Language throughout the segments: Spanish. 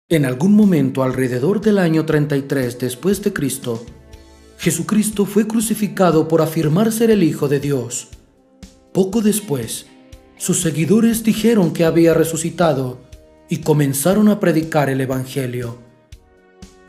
En algún momento alrededor del año 33 después de Cristo, Jesucristo fue crucificado por afirmar ser el Hijo de Dios. Poco después, sus seguidores dijeron que había resucitado y comenzaron a predicar el Evangelio.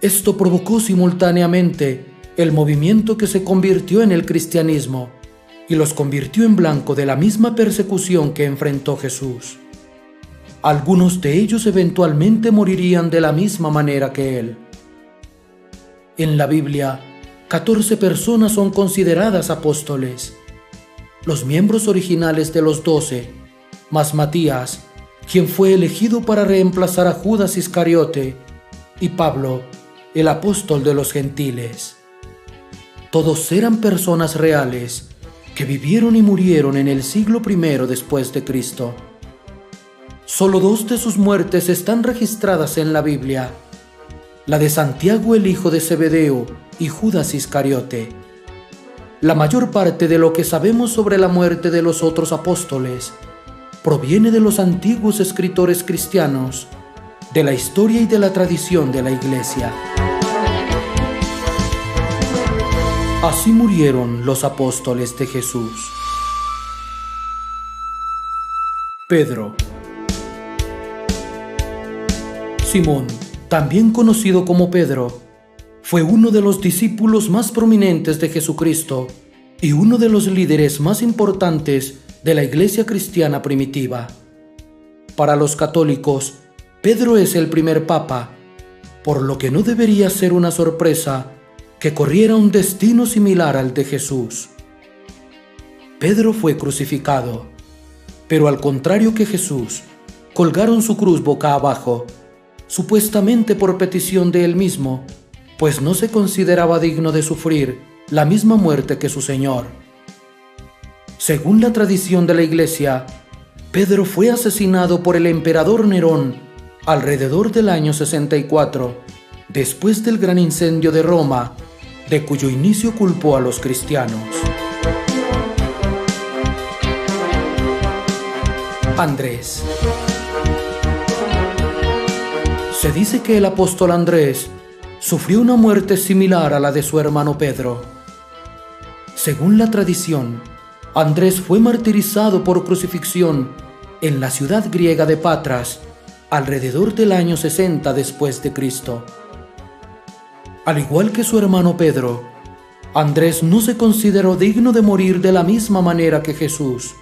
Esto provocó simultáneamente el movimiento que se convirtió en el cristianismo y los convirtió en blanco de la misma persecución que enfrentó Jesús. Algunos de ellos eventualmente morirían de la misma manera que él. En la Biblia, 14 personas son consideradas apóstoles. Los miembros originales de los 12, más Matías, quien fue elegido para reemplazar a Judas Iscariote, y Pablo, el apóstol de los gentiles. Todos eran personas reales que vivieron y murieron en el siglo I después de Cristo. Solo 2 de sus muertes están registradas en la Biblia: la de Santiago el hijo de Zebedeo y Judas Iscariote. La mayor parte de lo que sabemos sobre la muerte de los otros apóstoles proviene de los antiguos escritores cristianos, de la historia y de la tradición de la Iglesia. Así murieron los apóstoles de Jesús. Pedro. Simón, también conocido como Pedro, fue uno de los discípulos más prominentes de Jesucristo y uno de los líderes más importantes de la iglesia cristiana primitiva. Para los católicos, Pedro es el primer papa, por lo que no debería ser una sorpresa que corriera un destino similar al de Jesús. Pedro fue crucificado, pero al contrario que Jesús, colgaron su cruz boca abajo, supuestamente por petición de él mismo, pues no se consideraba digno de sufrir la misma muerte que su Señor. Según la tradición de la Iglesia, Pedro fue asesinado por el emperador Nerón alrededor del año 64, después del gran incendio de Roma, de cuyo inicio culpó a los cristianos. Andrés. Se dice que el apóstol Andrés sufrió una muerte similar a la de su hermano Pedro. Según la tradición, Andrés fue martirizado por crucifixión en la ciudad griega de Patras alrededor del año 60 después de Cristo. Al igual que su hermano Pedro, Andrés no se consideró digno de morir de la misma manera que Jesús,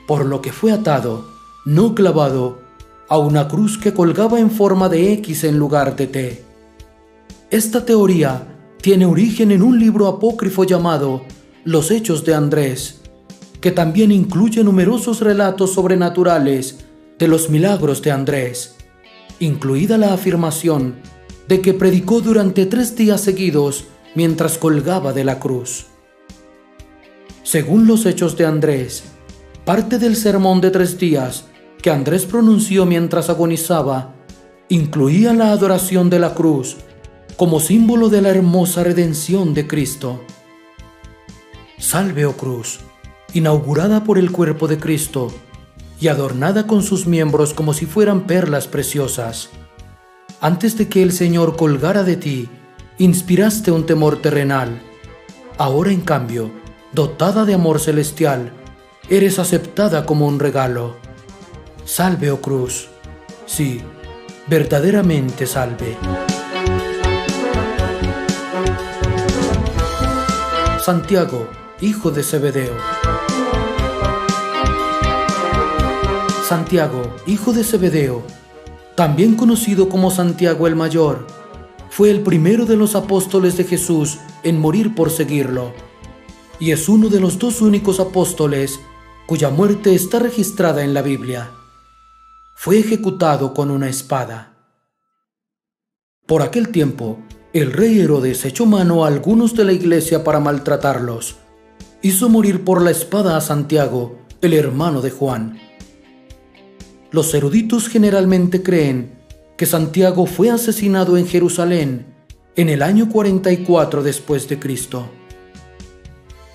por lo que fue atado, no clavado, a una cruz que colgaba en forma de X en lugar de T. Esta teoría tiene origen en un libro apócrifo llamado Los Hechos de Andrés, que también incluye numerosos relatos sobrenaturales de los milagros de Andrés, incluida la afirmación de que predicó durante 3 días seguidos mientras colgaba de la cruz. Según los Hechos de Andrés, parte del sermón de 3 días que Andrés pronunció mientras agonizaba incluía la adoración de la cruz como símbolo de la hermosa redención de Cristo. Salve, oh cruz, inaugurada por el cuerpo de Cristo y adornada con sus miembros como si fueran perlas preciosas. Antes de que el Señor colgara de ti, inspiraste un temor terrenal. Ahora, en cambio, dotada de amor celestial, eres aceptada como un regalo. Salve, oh cruz. Sí, verdaderamente salve. Santiago, hijo de Zebedeo. Santiago, hijo de Zebedeo, también conocido como Santiago el Mayor, fue el primero de los apóstoles de Jesús en morir por seguirlo, y es uno de los 2 únicos apóstoles cuya muerte está registrada en la Biblia. Fue ejecutado con una espada. Por aquel tiempo, el rey Herodes echó mano a algunos de la iglesia para maltratarlos. Hizo morir por la espada a Santiago, el hermano de Juan. Los eruditos generalmente creen que Santiago fue asesinado en Jerusalén en el año 44 después de Cristo.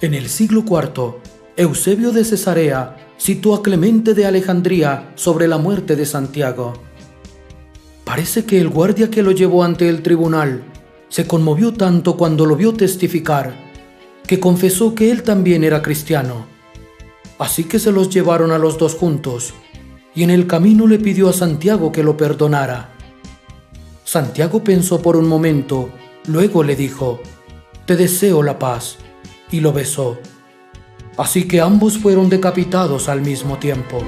En el siglo IV, Eusebio de Cesarea citó a Clemente de Alejandría sobre la muerte de Santiago. Parece que el guardia que lo llevó ante el tribunal se conmovió tanto cuando lo vio testificar, que confesó que él también era cristiano. Así que se los llevaron a los dos juntos, y en el camino le pidió a Santiago que lo perdonara. Santiago pensó por un momento, luego le dijo: «Te deseo la paz», y lo besó. Así que ambos fueron decapitados al mismo tiempo.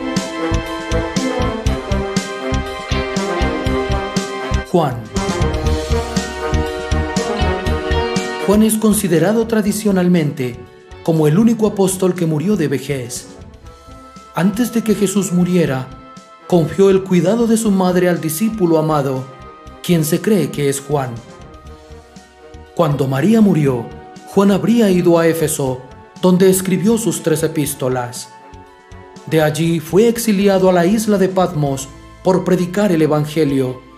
Juan. Juan es considerado tradicionalmente como el único apóstol que murió de vejez. Antes de que Jesús muriera, confió el cuidado de su madre al discípulo amado, quien se cree que es Juan. Cuando María murió, Juan habría ido a Éfeso, donde escribió sus 3 epístolas. De allí fue exiliado a la isla de Patmos por predicar el Evangelio,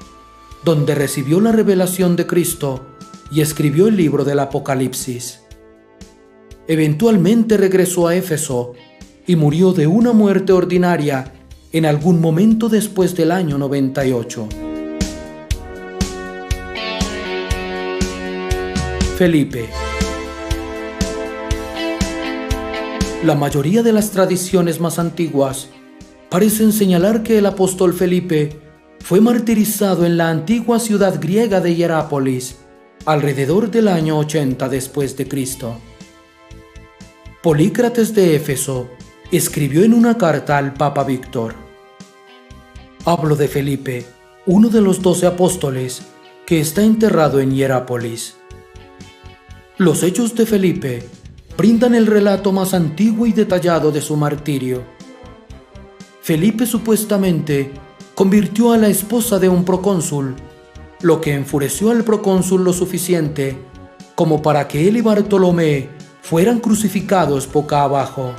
donde recibió la revelación de Cristo y escribió el libro del Apocalipsis. Eventualmente regresó a Éfeso y murió de una muerte ordinaria en algún momento después del año 98. Felipe. La mayoría de las tradiciones más antiguas parecen señalar que el apóstol Felipe fue martirizado en la antigua ciudad griega de Hierápolis alrededor del año 80 después de Cristo. Polícrates de Éfeso escribió en una carta al Papa Víctor: «Hablo de Felipe, uno de los 12 apóstoles, que está enterrado en Hierápolis». Los hechos de Felipe brindan el relato más antiguo y detallado de su martirio. Felipe supuestamente convirtió a la esposa de un procónsul, lo que enfureció al procónsul lo suficiente como para que él y Bartolomé fueran crucificados boca abajo.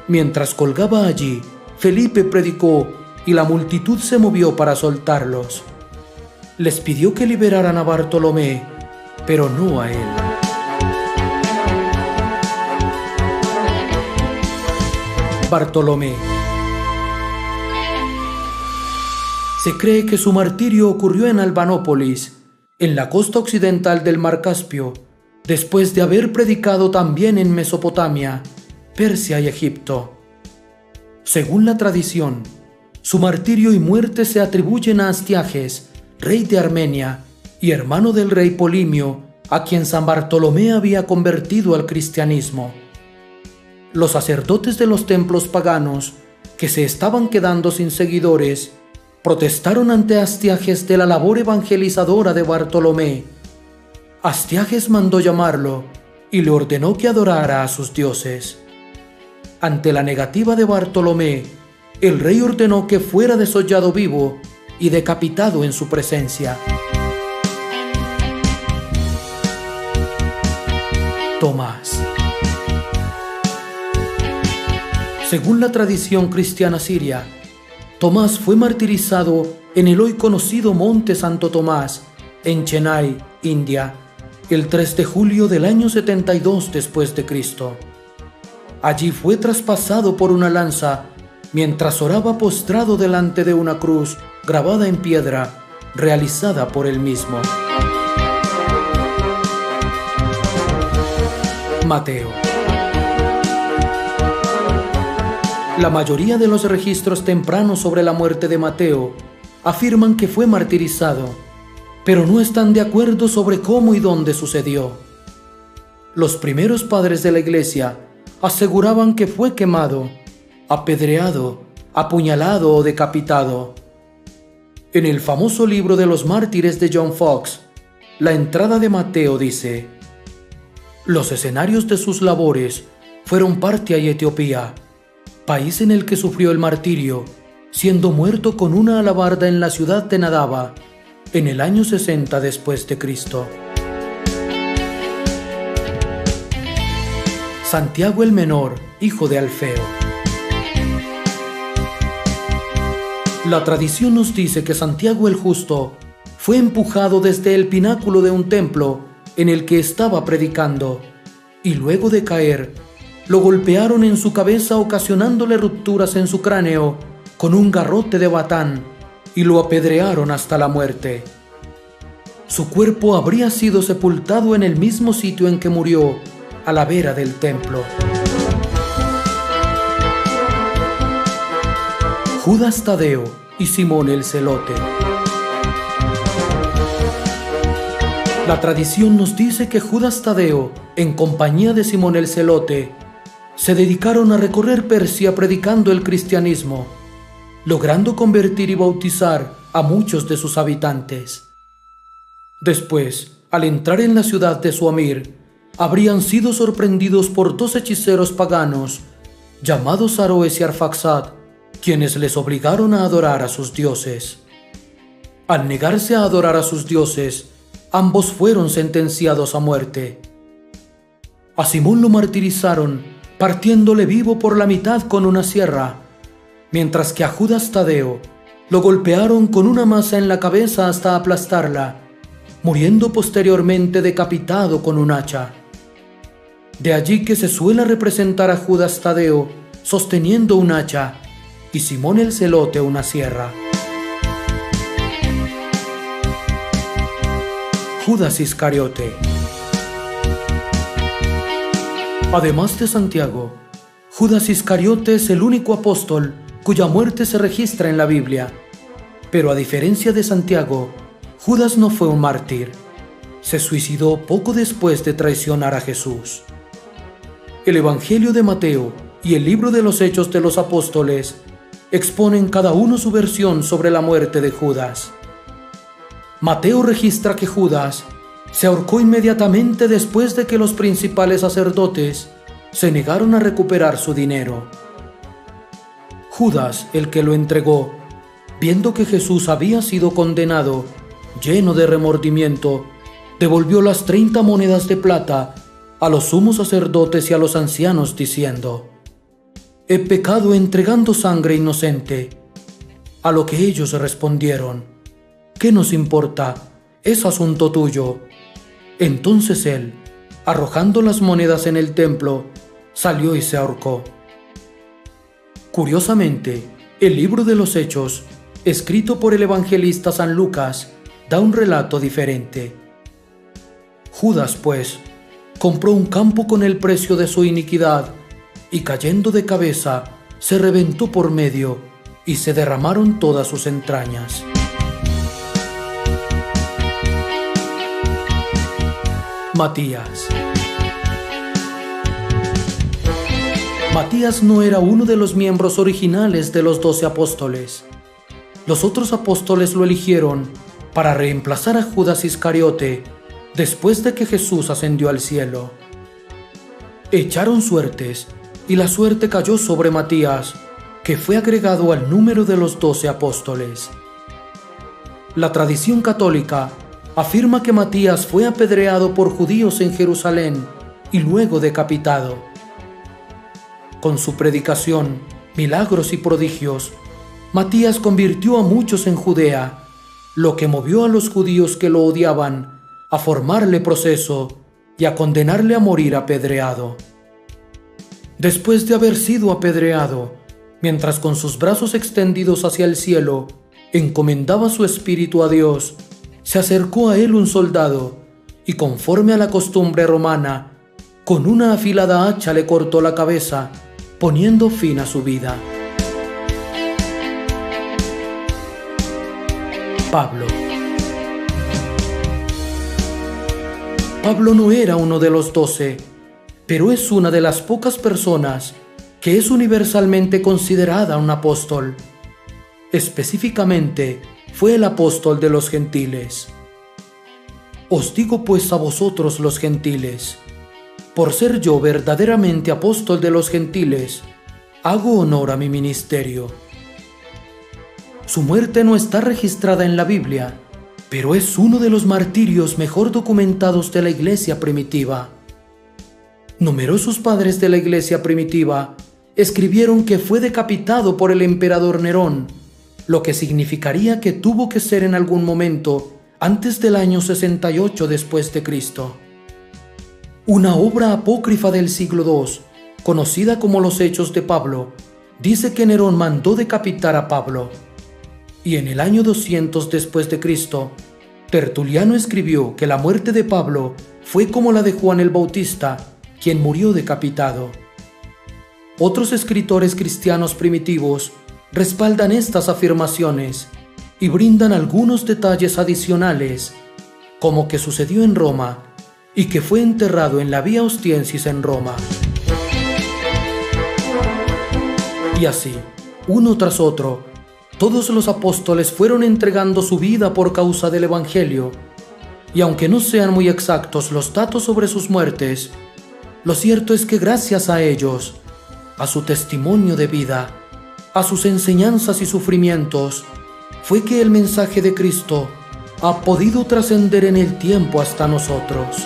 Mientras colgaba allí, Felipe predicó y la multitud se movió para soltarlos. Les pidió que liberaran a Bartolomé, pero no a él. Bartolomé. Se cree que su martirio ocurrió en Albanópolis, en la costa occidental del Mar Caspio, después de haber predicado también en Mesopotamia, Persia y Egipto. Según la tradición, su martirio y muerte se atribuyen a Astiages, rey de Armenia y hermano del rey Polimio, a quien San Bartolomé había convertido al cristianismo. Los sacerdotes de los templos paganos, que se estaban quedando sin seguidores, protestaron ante Astiages de la labor evangelizadora de Bartolomé. Astiages mandó llamarlo y le ordenó que adorara a sus dioses. Ante la negativa de Bartolomé, el rey ordenó que fuera desollado vivo y decapitado en su presencia. Tomás. Según la tradición cristiana siria, Tomás fue martirizado en el hoy conocido Monte Santo Tomás, en Chennai, India, el 3 de julio del año 72 después de Cristo. Allí fue traspasado por una lanza mientras oraba postrado delante de una cruz grabada en piedra, realizada por él mismo. Mateo. La mayoría de los registros tempranos sobre la muerte de Mateo afirman que fue martirizado, pero no están de acuerdo sobre cómo y dónde sucedió. Los primeros padres de la Iglesia aseguraban que fue quemado, apedreado, apuñalado o decapitado. En el famoso libro de los mártires de John Foxe, la entrada de Mateo dice: «Los escenarios de sus labores fueron Partia y Etiopía, país en el que sufrió el martirio, siendo muerto con una alabarda en la ciudad de Nadaba, en el año 60 después de Cristo». Santiago el Menor, hijo de Alfeo. La tradición nos dice que Santiago el Justo fue empujado desde el pináculo de un templo en el que estaba predicando, y luego de caer, lo golpearon en su cabeza ocasionándole rupturas en su cráneo con un garrote de batán y lo apedrearon hasta la muerte. Su cuerpo habría sido sepultado en el mismo sitio en que murió, a la vera del templo. Judas Tadeo y Simón el Celote. La tradición nos dice que Judas Tadeo, en compañía de Simón el Celote, se dedicaron a recorrer Persia predicando el cristianismo, logrando convertir y bautizar a muchos de sus habitantes. Después, al entrar en la ciudad de su amir, habrían sido sorprendidos por dos hechiceros paganos, llamados Aroes y Arfaxad, quienes les obligaron a adorar a sus dioses. Al negarse a adorar a sus dioses, ambos fueron sentenciados a muerte. A Simón lo martirizaron, partiéndole vivo por la mitad con una sierra, mientras que a Judas Tadeo lo golpearon con una masa en la cabeza hasta aplastarla, muriendo posteriormente decapitado con un hacha. De allí que se suele representar a Judas Tadeo sosteniendo un hacha y Simón el Celote una sierra. Judas Iscariote. Además de Santiago, Judas Iscariote es el único apóstol cuya muerte se registra en la Biblia. Pero a diferencia de Santiago, Judas no fue un mártir. Se suicidó poco después de traicionar a Jesús. El Evangelio de Mateo y el libro de los Hechos de los Apóstoles exponen cada uno su versión sobre la muerte de Judas. Mateo registra que Judas se ahorcó inmediatamente después de que los principales sacerdotes se negaron a recuperar su dinero. Judas, el que lo entregó, viendo que Jesús había sido condenado, lleno de remordimiento, devolvió las 30 monedas de plata a los sumos sacerdotes y a los ancianos, diciendo: «He pecado entregando sangre inocente». A lo que ellos respondieron: «¿Qué nos importa? Es asunto tuyo». Entonces él, arrojando las monedas en el templo, salió y se ahorcó. Curiosamente, el libro de los Hechos, escrito por el evangelista San Lucas, da un relato diferente. Judas, pues, compró un campo con el precio de su iniquidad, y cayendo de cabeza, se reventó por medio, y se derramaron todas sus entrañas. Matías. Matías no era uno de los miembros originales de los 12 apóstoles. Los otros apóstoles lo eligieron para reemplazar a Judas Iscariote después de que Jesús ascendió al cielo. Echaron suertes y la suerte cayó sobre Matías, que fue agregado al número de los 12 apóstoles. La tradición católica afirma que Matías fue apedreado por judíos en Jerusalén y luego decapitado. Con su predicación, milagros y prodigios, Matías convirtió a muchos en Judea, lo que movió a los judíos que lo odiaban a formarle proceso y a condenarle a morir apedreado. Después de haber sido apedreado, mientras con sus brazos extendidos hacia el cielo encomendaba su espíritu a Dios, se acercó a él un soldado y, conforme a la costumbre romana, con una afilada hacha le cortó la cabeza, poniendo fin a su vida. Pablo. Pablo no era uno de los 12, pero es una de las pocas personas que es universalmente considerada un apóstol. Específicamente, fue el apóstol de los gentiles. Os digo pues a vosotros los gentiles, por ser yo verdaderamente apóstol de los gentiles, hago honor a mi ministerio. Su muerte no está registrada en la Biblia, pero es uno de los martirios mejor documentados de la iglesia primitiva. Numerosos padres de la iglesia primitiva escribieron que fue decapitado por el emperador Nerón, lo que significaría que tuvo que ser en algún momento antes del año 68 después de Cristo. Una obra apócrifa del siglo II, conocida como los Hechos de Pablo, dice que Nerón mandó decapitar a Pablo. y en el año 200 después de Cristo, Tertuliano escribió que la muerte de Pablo fue como la de Juan el Bautista, quien murió decapitado. Otros escritores cristianos primitivos respaldan estas afirmaciones y brindan algunos detalles adicionales, como que sucedió en Roma y que fue enterrado en la Vía Ostiensis en Roma. Y así, uno tras otro, todos los apóstoles fueron entregando su vida por causa del Evangelio, y aunque no sean muy exactos los datos sobre sus muertes, lo cierto es que gracias a ellos, a su testimonio de vida, a sus enseñanzas y sufrimientos, fue que el mensaje de Cristo ha podido trascender en el tiempo hasta nosotros.